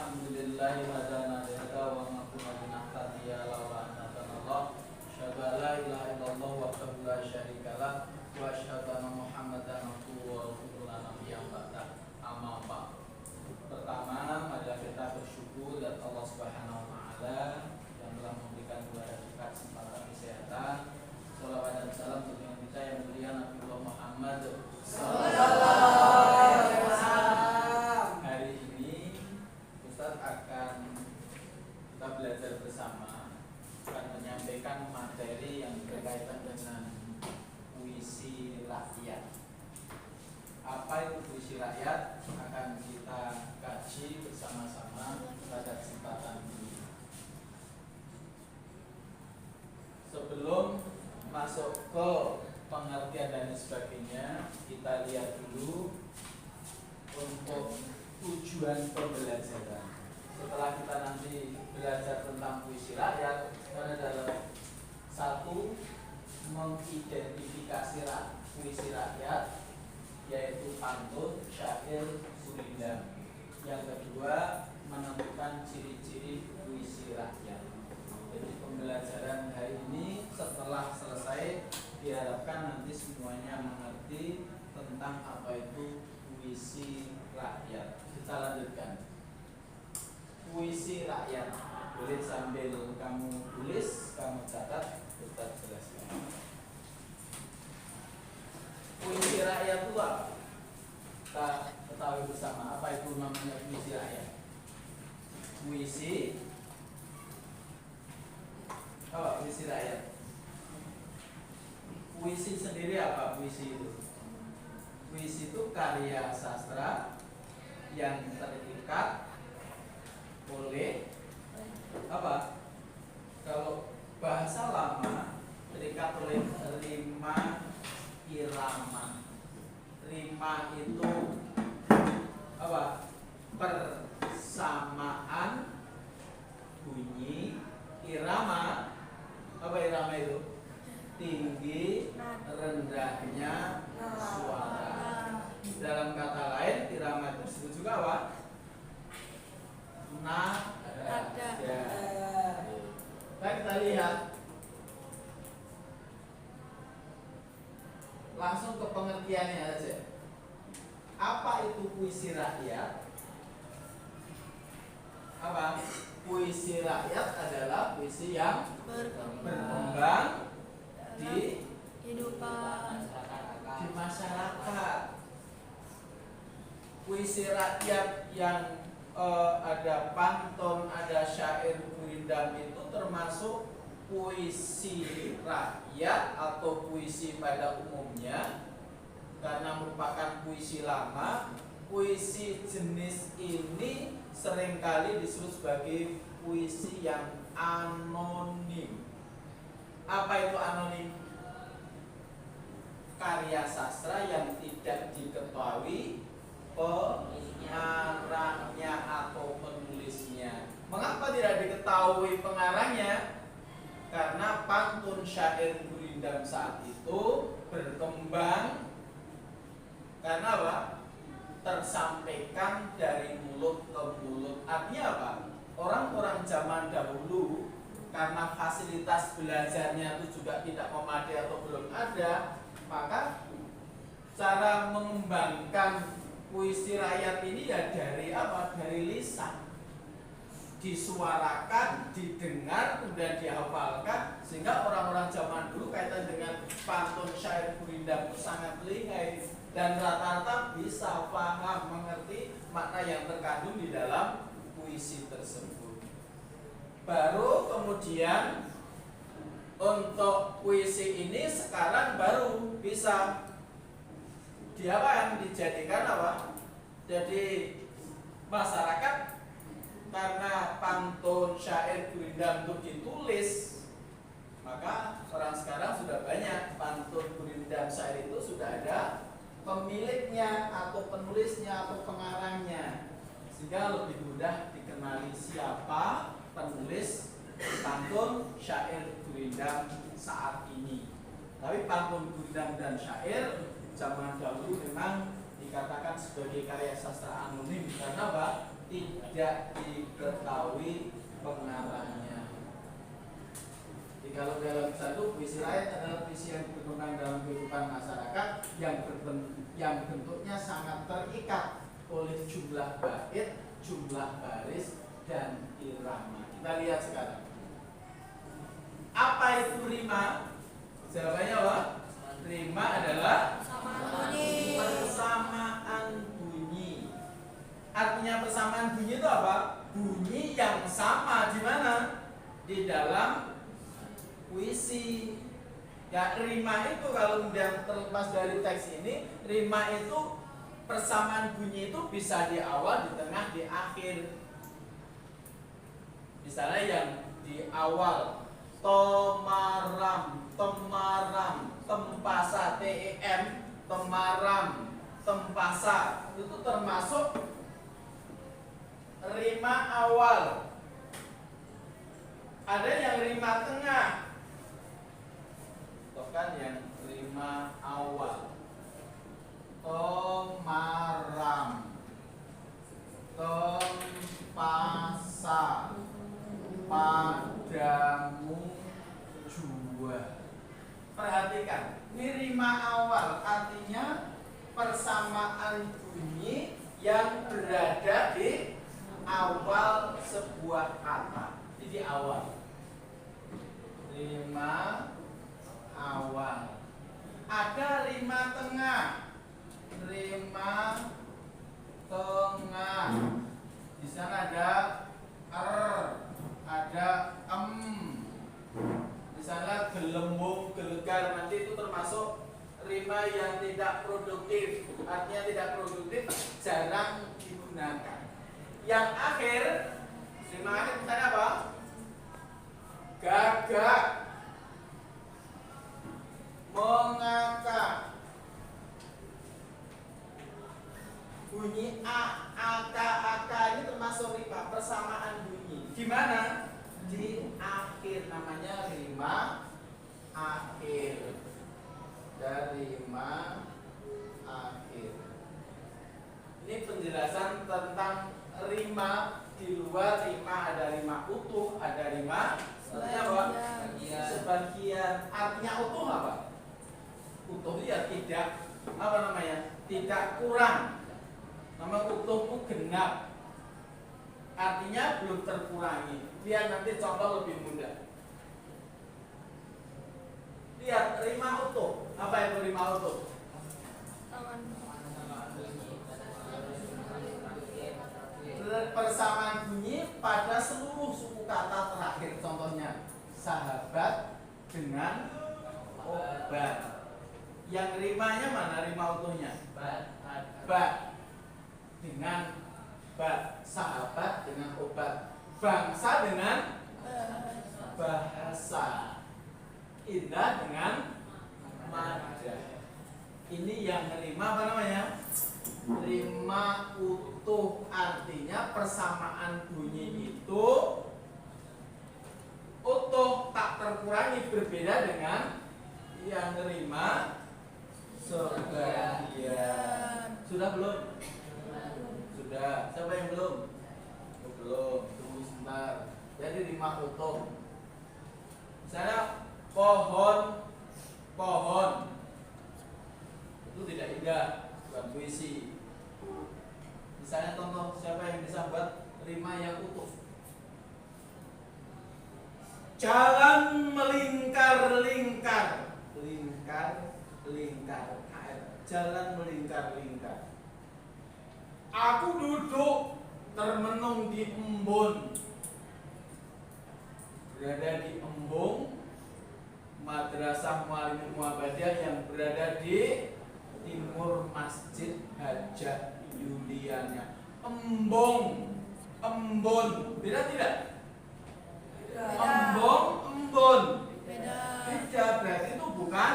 Alhamdulillahi hadana lihada wa ma kunna linahtadiya laula an hadanallah. Asyhadu an la ilaha illallah wahdahu la syarikalah wa asyhadu anna Muhammadan abduhu wa rasuluhu la nabiyya ba'da. Amma ba'd. Pertama, mari kita bersyukur kepada Allah Subhanahu wa taala yang telah memberikan kepada kita kesempatan kesehatan. Shalawat dan salam untuk yang kita yang mulia Nabi Muhammad sallallahu alaihi wasallam. Hari ini Ustaz akan kita belajar bersama, akan menyampaikan materi yang berkaitan dengan puisi rakyat. Apa itu puisi rakyat akan kita kaji bersama-sama pada kesempatan ini. Sebelum masuk ke pengertian dan sebagainya, kita lihat dulu untuk tujuan pembelajaran. Setelah kita nanti belajar tentang puisi rakyat, karena dalam satu, mengidentifikasi puisi rakyat, yaitu pantun, syair, surindam. Yang kedua, menentukan ciri-ciri puisi rakyat. Jadi pembelajaran hari ini setelah selesai diharapkan nanti semuanya mengerti tentang apa itu puisi rakyat. Kita lanjutkan. Puisi rakyat. Boleh sambil kamu tulis, kamu catat, kita jelaskan. Puisi rakyat itu apa? Kita ketahui bersama apa itu namanya puisi rakyat. Puisi apa puisi rakyat? Puisi sendiri apa puisi itu? Puisi itu karya sastra yang terikat oleh apa? Kalau bahasa lama terikat oleh rima irama. Rima itu apa? Persamaan bunyi. Irama apa irama itu? Tinggi rendahnya suara. Dalam kata lain, irama itu disebut juga apa? Nada. Baik, kita lihat langsung ke pengertiannya aja. Apa itu puisi rakyat? Apa? Puisi rakyat adalah puisi yang berkembang di kehidupan di masyarakat. Puisi rakyat yang ada pantun, ada syair, surindam itu termasuk puisi rakyat atau puisi pada umumnya karena merupakan puisi lama. Puisi jenis ini seringkali disebut sebagai puisi yang anonim. Apa itu anonim? Karya sastra yang tidak diketahui pengarangnya atau penulisnya. Mengapa tidak diketahui pengarangnya? Karena pantun, syair, surindam saat itu berkembang karena apa? Tersampaikan dari mulut ke mulut. Artinya apa? Orang-orang zaman dahulu karena fasilitas belajarnya itu juga tidak memadai atau belum ada, maka cara mengembangkan puisi rakyat ini ya dari apa? Dari lisan. Disuarakan, didengar, kemudian dihafalkan, sehingga orang-orang zaman dulu kaitan dengan pantun, syair, surindam itu sangat lihai dan rata-rata bisa paham, mengerti makna yang terkandung di dalam puisi tersebut. Baru kemudian untuk puisi ini sekarang baru bisa dijadikan apa? Jadi masyarakat karena pantun, syair, surindam itu ditulis, maka orang sekarang sudah banyak pantun, surindam, syair itu sudah ada pemiliknya atau penulisnya atau pengarangnya, sehingga lebih mudah dikenali siapa penulis pantun, syair, surindam saat ini. Tapi pantun, surindam dan syair zaman dahulu memang dikatakan sebagai karya sastra anonim karena apa? Tidak tidak diketahui pengarangnya. Jadi kalau dalam satu puisi rakyat adalah puisi yang berkembang dalam kehidupan masyarakat yang bentuknya sangat terikat oleh jumlah bait, jumlah baris, dan irama. Kita lihat sekarang. Apa itu rima? Jawabannya apa? Rima adalah persamaan bunyi. Artinya persamaan bunyi itu apa? Bunyi yang sama di mana? Di dalam puisi. Ya, rima itu kalau kemudian terlepas dari teks ini, rima itu persamaan bunyi itu bisa di awal, di tengah, di akhir. Misalnya yang di awal tomaram, temaram, tempasa, tem, temaram, tempasa, itu termasuk rima awal. Ada yang rima tengah, kan yang rima awal. Tomaram, tempasa, padamu jua. Perhatikan, ini rima awal, artinya persamaan bunyi yang berada di awal sebuah kata. Jadi awal. Rima awal. Ada rima tengah. Rima tengah. Di sana ada ada Di sana gelembung, gelegar, nanti itu termasuk rima yang tidak produktif. Artinya tidak produktif, jarang digunakan. Yang akhir, rima akhir misalnya apa? Gagak, mengakak. Bunyi a, aka ini termasuk rima, persamaan bunyi. Di mana? Di akhir, namanya rima akhir. Dari rima akhir. Ini penjelasan tentang rima. Di luar rima ada rima utuh, ada rima sebagian. Artinya utuh apa? Utuh ya tidak apa namanya? Tidak kurang. Nama utuh itu genap. Artinya belum terkurangi. Lihat nanti contoh lebih mudah. Lihat rima utuh. Apa itu rima utuh? Persamaan bunyi pada seluruh suku kata terakhir. Contohnya sahabat dengan obat. Yang rimanya mana rima utuhnya? Bat dengan bat. Sahabat dengan obat. Bangsa dengan bahasa. Indah dengan madah. Ini yang rima apa namanya? Rima utuh, artinya persamaan bunyi itu utuh, tak terkurangi, berbeda dengan yang rima sebagian. Sudah belum? Sudah. Siapa yang belum? Oh, belum. Tunggu sebentar. Jadi rima utuh. Misalnya pohon, pohon itu tidak indah, bukan puisi. Misalnya contoh, siapa yang bisa buat rima yang utuh? Jalan melingkar-lingkar. Lingkar-lingkar. Jalan melingkar-lingkar. Aku duduk termenung di embun. Berada di embung Madrasah Muallim Muhammadiyah yang berada di timur Masjid Hajah Yuliana. Embung, embun, beda tidak? Embung, embun, beda. Berarti itu bukan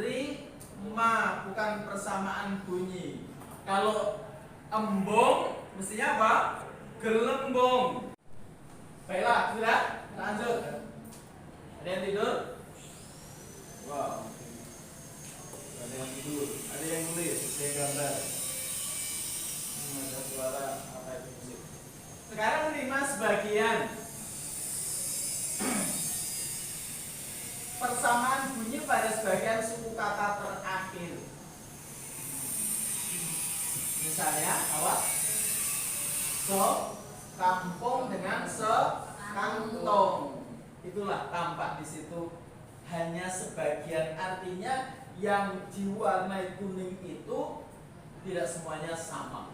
rima, bukan persamaan bunyi. Kalau embung mestinya apa? Gelembung. Baiklah, sudah? Lanjut. Ada yang tidur? Wow. Ada yang tidur, ada yang nulis, ada yang gambar. Ada suara apa itu musik? Sekarang rima sebagian. Persamaan bunyi pada sebagian suku kata terakhir. Misalnya, awas. Kampung dengan sekantong. Itulah tampak di situ hanya sebagian, artinya yang diwarnai kuning itu tidak semuanya sama.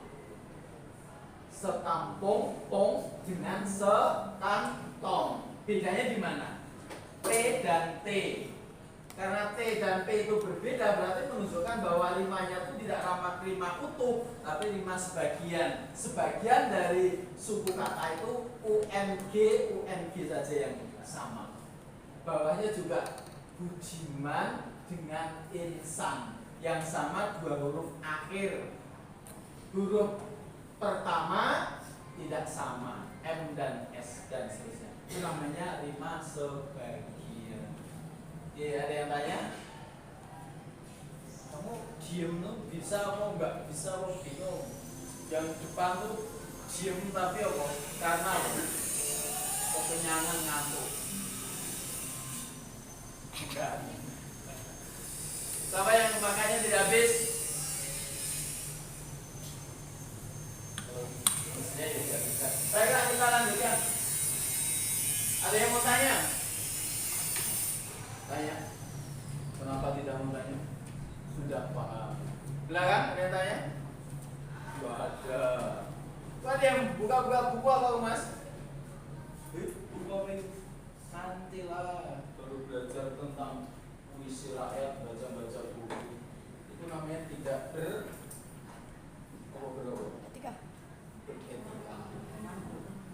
Sekampung pong dengan sekantong. Bedanya di mana? P dan T. Karena T dan P itu berbeda, berarti menunjukkan bahwa limanya itu tidak ramah lima utuh, tapi lima sebagian. Sebagian dari suku kata itu UNG saja yang sama. Bawahnya juga budiman dengan insan yang sama dua huruf akhir. Huruf pertama tidak sama, M dan S dan seterusnya. Itu namanya rima sebagian. Ada yang tanya? Kamu diem tuh bisa apa enggak bisa, apa bingung? Yang depan tuh diem tapi apa? Karena kekenyangan ngantuk. Enggak. Siapa yang makannya tidak habis? Tidak bisa. Baiklah, kita lanjutkan. Ada yang mau tanya? Tanya. Kenapa tidak mau tanya? Sudah paham. Silakan, ada yang tanya? Tidak ada. Ada yang buka-buka buku apa, Mas? Buku apa ini? Santai lah. Baru belajar tentang puisi rakyat, baca-baca buku. Itu namanya tidak beretika.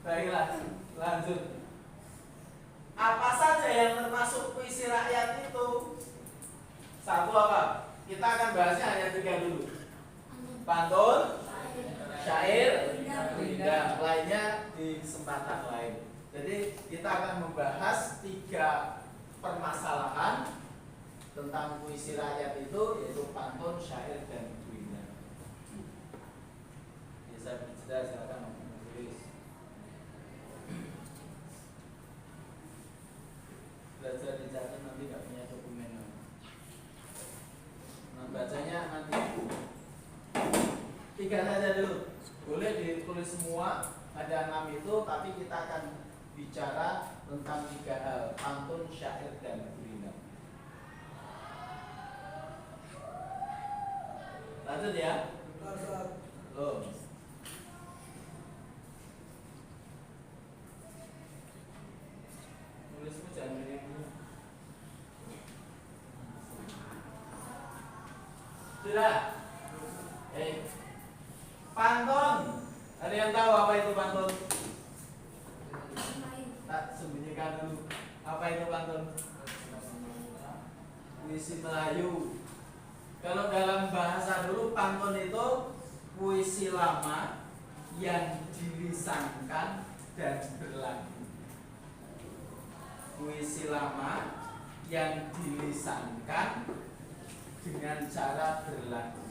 Baiklah, lanjut. Apa saja yang termasuk puisi rakyat itu? Satu apa? Kita akan bahasnya hanya 3 dulu. Pantun, syair, rindang. Lainnya di kesempatan lain. Jadi kita akan membahas 3 permasalahan tentang puisi rakyat itu, yaitu pantun, syair, dan rindang. Bisa bercerita, silakan menulis. Belajar di catat nanti nggak punya dokumen. Nah, bacanya nanti 3 saja dulu. Boleh ditulis semua, ada 6 itu, tapi kita akan bicara tentang 3 hal: pantun, syair, dan rindang. Lanjut ya. Loh. Nulismu jangan miring. Sudah. Pantun. Ada yang tahu apa itu pantun? Tak sembunyikan dulu. Apa itu pantun? Puisi Melayu. Kalau dalam bahasa dulu, pantun itu puisi lama yang dilisankan dan berlagu. Puisi lama yang dilisankan dengan cara berlagu.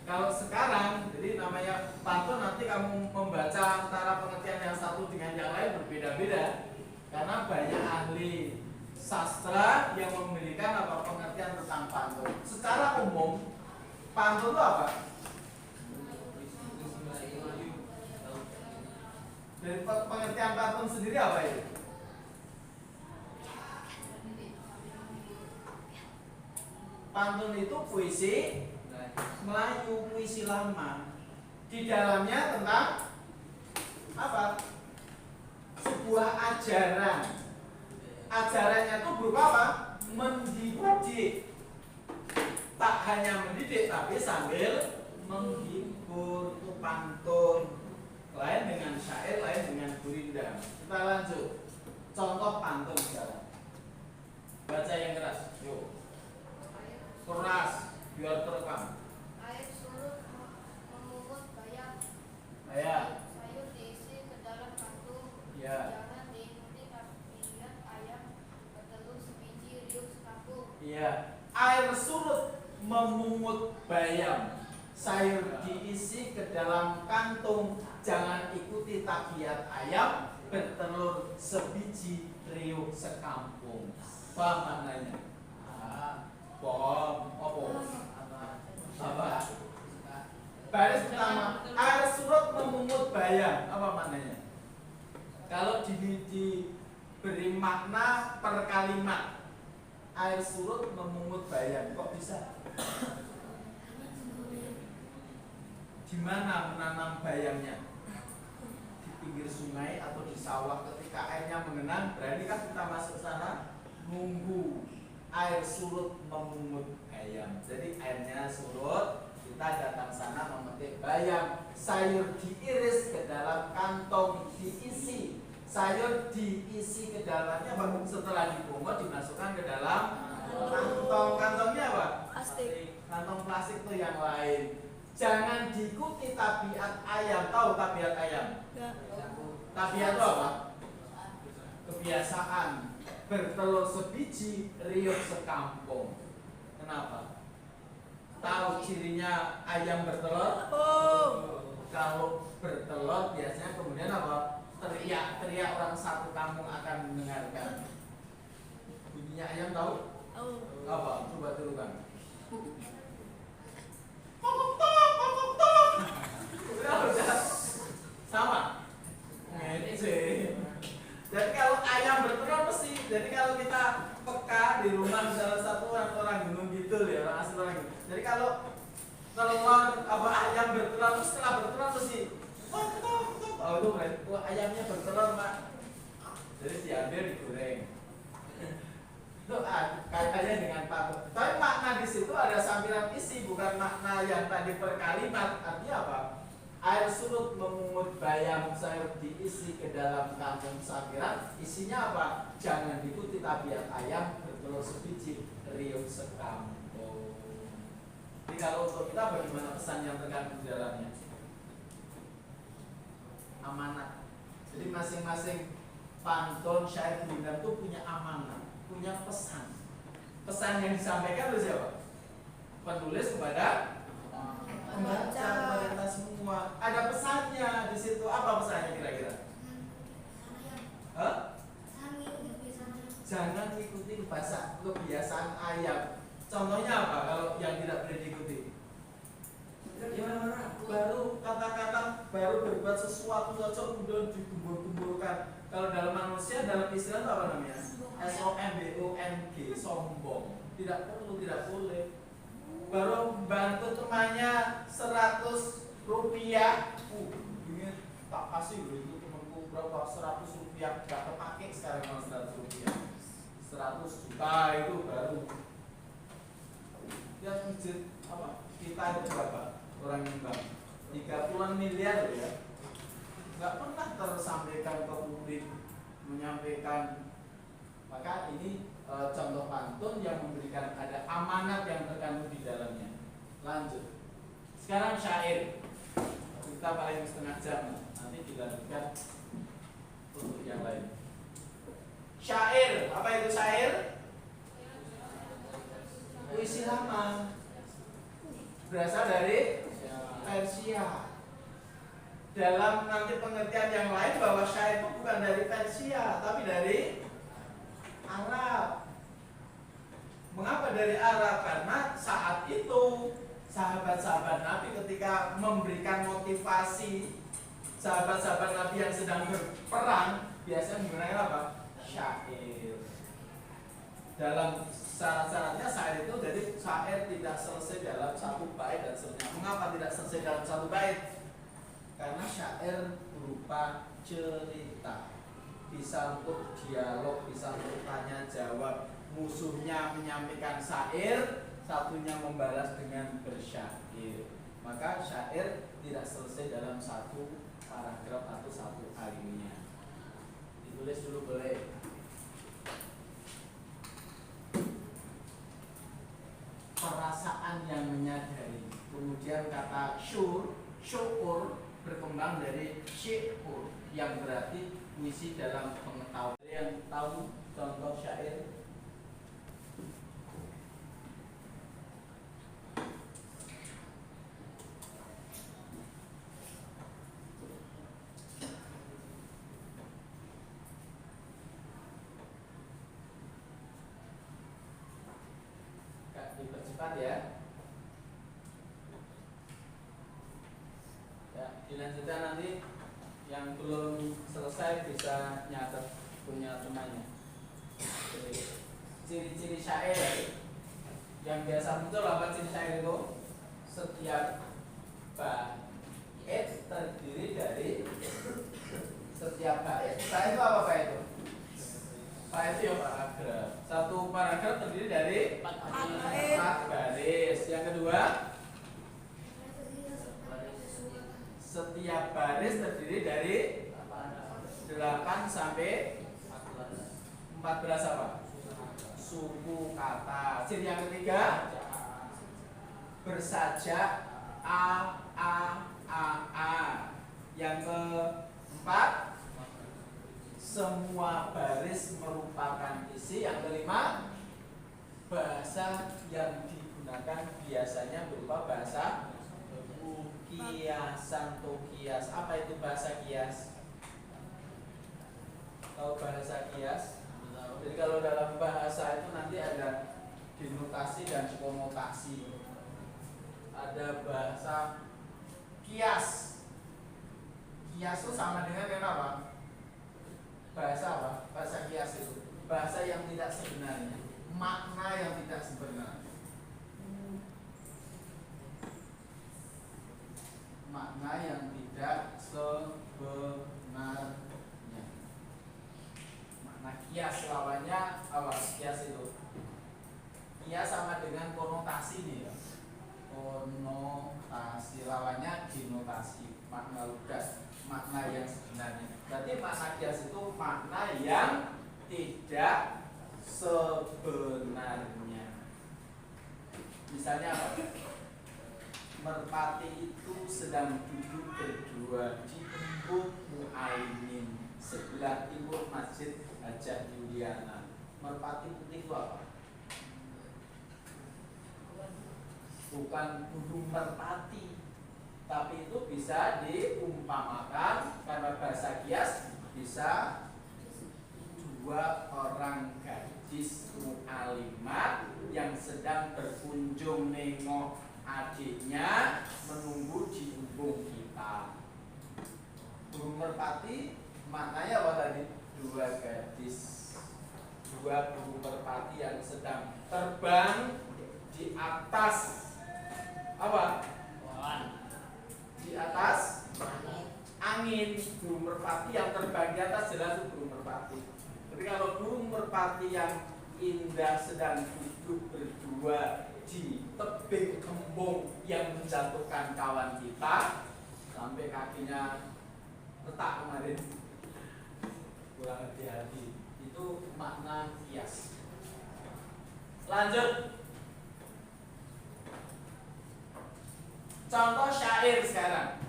Kalau sekarang, jadi namanya pantun, nanti kamu membaca antara pengertian yang satu dengan yang lain berbeda-beda, karena banyak ahli sastra yang memberikan apa pengertian tentang pantun. Secara umum, pantun itu apa? Dari pengertian pantun sendiri apa itu? Pantun itu puisi Melayu, puisi lama. Di dalamnya tentang apa? Sebuah ajaran. Ajarannya itu berupa apa? Mendidik. Tak hanya mendidik, tapi sambil menghibur. Itu pantun. Lain dengan syair, lain dengan gurindam. Kita lanjut. Contoh pantun sekarang. Baca yang keras. Yuk. Keras, biar terekam. Air surut memungut bayam. Ya. Sayur diisi ke dalam kantung. Ya. Jangan diikuti ingat ayam bertelur sebiji riuk sekampung. Ya. Air surut memungut bayam. Sayur diisi ke dalam kantung. jangan ikuti tabiat ayam bertelur sebiji riuh sekampung. Paham maknanya? Bom, apa? Baris pertama, air surut memungut bayam. Apa maknanya? Kalau diberi makna per kalimat, air surut memungut bayam, kok bisa? Di mana menanam bayamnya? Di pinggir sungai atau di sawah. Ketika airnya mengenang, beranikah kita masuk sana? Nunggu air surut memungut bayam. Jadi airnya surut, kita datang sana memetik bayam. Sayur diiris ke dalam kantong, diisi. Sayur diisi ke dalamnya, setelah dipungut dimasukkan ke dalam kantong. Kantongnya apa? Plastik. Kantong plastik itu yang lain. Jangan diikuti tabiat ayam. Tahu tabiat ayam? Tabiat itu apa? Kebiasaan. Bertelur sebiji, riuh sekampung. Kenapa? Tahu cirinya ayam bertelur? Kalau bertelur biasanya kemudian apa? Teriak-teriak, orang satu kampung akan mendengarkan. Bunyinya ayam tahu? Apa? Coba tirukan. Udah sama. Jadi kalau ayam bertelur mesti, jadi kalau kita peka di rumah salah satu orang Gunung Kidul ya, orang asli orang Gunung. Jadi kalau telur apa ayam bertelur, setelah bertelur mesti oh itu berarti ayamnya bertelur, Pak. Jadi diambil digoreng. Itu kaitannya dengan Pak. Tapi makna di situ ada sambilan isi, bukan makna yang tadi per kalimat. Artinya apa? Air surut memungut bayam, sayur diisi ke dalam kantong sambilan. Isinya apa? Jangan diikuti tabiat ayam bertelur sebiji, riuh sekampung. Jadi kalau untuk kita bagaimana pesan yang terkandung di dalamnya? Amanat. Jadi masing-masing pantun syair Bunda itu punya amanat, punya pesan. Pesan yang disampaikan oleh siapa? Penulis kepada pembaca, kepada kita semua. Ada pesannya di situ. Apa pesannya kira-kira? Jangan ikuti kebiasaan ayam. Contohnya apa kalau yang tidak boleh diikuti? Baru kata-kata baru berbuat sesuatu saja kemudian digembur-gemburkan. Kalau dalam manusia, dalam istilah itu apa namanya? SOMBONG, sombong. Tidak perlu, tidak boleh. Baru bantu temannya 100 rupiah. Ini tak kasih loh, itu temanku berapa 100 rupiah gak terpakai sekarang kalau 100 rupiah. 100 juta itu baru. Ya masjid apa? Kita itu berapa? Orang nyumbang 30-an miliar ya. Nggak pernah tersampaikan ke publik, menyampaikan. Maka ini contoh pantun yang memberikan ada amanat yang terkandung di dalamnya. Lanjut. Sekarang syair. Kita paling setengah jam, nanti dilanjutkan untuk yang lain. Syair, apa itu syair? Puisi lama. Berasal dari Persia. Dalam nanti pengertian yang lain bahwa syair itu bukan dari Persia, tapi dari Arab. Mengapa dari Arab? Karena saat itu sahabat-sahabat Nabi ketika memberikan motivasi sahabat-sahabat Nabi yang sedang berperang biasanya menggunakan apa? Syair. Dalam syarat-syaratnya syair itu jadi syair tidak selesai dalam satu bait dan seterusnya. Mengapa tidak selesai dalam satu bait? Karena syair berupa cerita, bisa untuk dialog, bisa untuk tanya jawab. Musuhnya menyampaikan syair, satunya membalas dengan bersyair. Maka syair tidak selesai dalam satu paragraf atau satu alinea. Ditulis dulu boleh. Perasaan yang menyadari. Kemudian kata syukur berkembang dari syi'ur yang berarti puisi dalam pengetahuan. Yang tahu contoh syair? Catat ya. Ya, dilanjutkan nanti yang belum selesai bisa nyatet punya temannya. Ciri-ciri syair yang biasa muncul apa ciri syair itu? Setiap bait terdiri dari setiap bait. Syair itu apa bait itu? Bait itu ya paragraf. Satu paragraf terdiri dari 4 baris. Yang kedua, setiap baris terdiri dari 8 sampai 14 apa? Suku kata. Ciri yang ketiga, bersajak a. Yang keempat, semua baris merupakan isi. Yang kelima, bahasa yang digunakan biasanya berupa bahasa kiasan atau kias. Apa itu bahasa kias? Tahu bahasa kias? Jadi kalau dalam bahasa itu nanti ada denotasi dan konotasi. Ada bahasa kias. Kias itu sama dengan apa? Bahasa apa? Bahasa kias itu bahasa yang tidak sebenarnya, makna yang tidak sebenarnya. Makna yang tidak sebenarnya. Makna kias lawannya apa? Kias itu kias sama dengan konotasi nih ya. Konotasi lawannya denotasi. Makna lugas, makna yang sebenarnya. Berarti makna kias itu makna yang tidak sebenarnya. Misalnya apa? Merpati itu sedang duduk berdua di embung Muaimin sebelah timur Masjid Hajah Yuliana. Merpati putih itu apa? Bukan burung merpati, tapi itu bisa diumpamakan karena bahasa kias bisa 2 orang gadis mu'alimat yang sedang berkunjung nengok adiknya menunggu di embung kita. Burung merpati maknanya apa tadi? 2 gadis, 2 burung merpati yang sedang terbang di atas apa? Di atas angin. Burung merpati yang terbang di atas jelas itu burung merpati. Tapi kalau burung merpati yang indah sedang duduk berdua di tebing embung yang menjatuhkan kawan kita sampai kakinya retak kemarin, kurang hati-hati, itu makna kias. Lanjut, contoh syair sekarang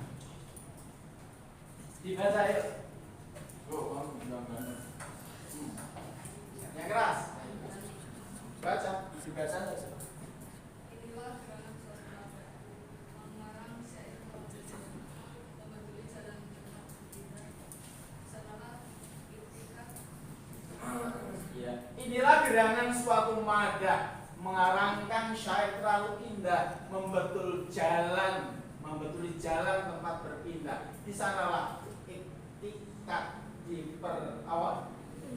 dibaca yuk. Oh, kamu bilang banget. Yang keras baca, dibaca saja. Inilah gerakan suatu nada mengarang syair membetuli jalan sarana itikat. Ya. Inilah gerangan suatu madah mengarangkan syair terlalu indah, membetuli jalan tempat berpindah. Di sanalah itikat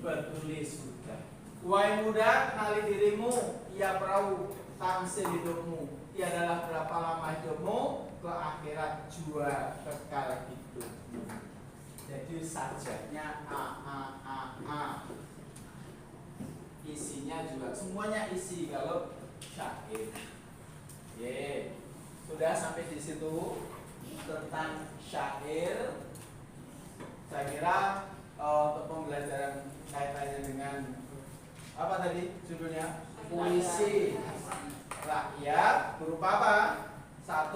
betuli sudah. Wahai muda, kenali dirimu, ia perahu tangsil hidupmu. Tiadalah berapa lama hidupmu, ke akhirat jua kekal hidupmu. Jadi sajaknya a. Isinya juga semuanya isi kalau syair. Ye. Sudah sampai di situ tentang syair. Saya kira untuk pembelajaran kaitannya dengan apa tadi judulnya? Puisi rakyat berupa apa? 1.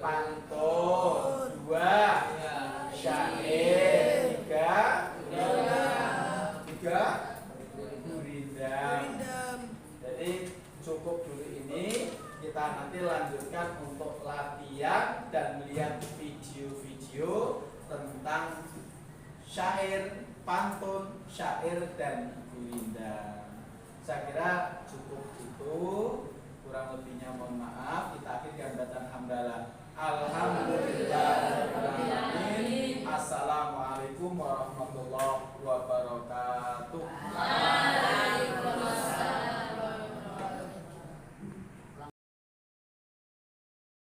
Pantun. 2. Syair. 3. Gurindam. Jadi cukup dulu ini. Kita nanti lanjutkan untuk latihan dan melihat video-video tentang syair, pantun, syair dan gurindam. Saya kira cukup itu Kurang lebihnya mohon maaf. Kita akhirkan bacaan hamdalah. Alhamdulillahirobbilalamin. Assalamualaikum warahmatullahi wabarakatuh.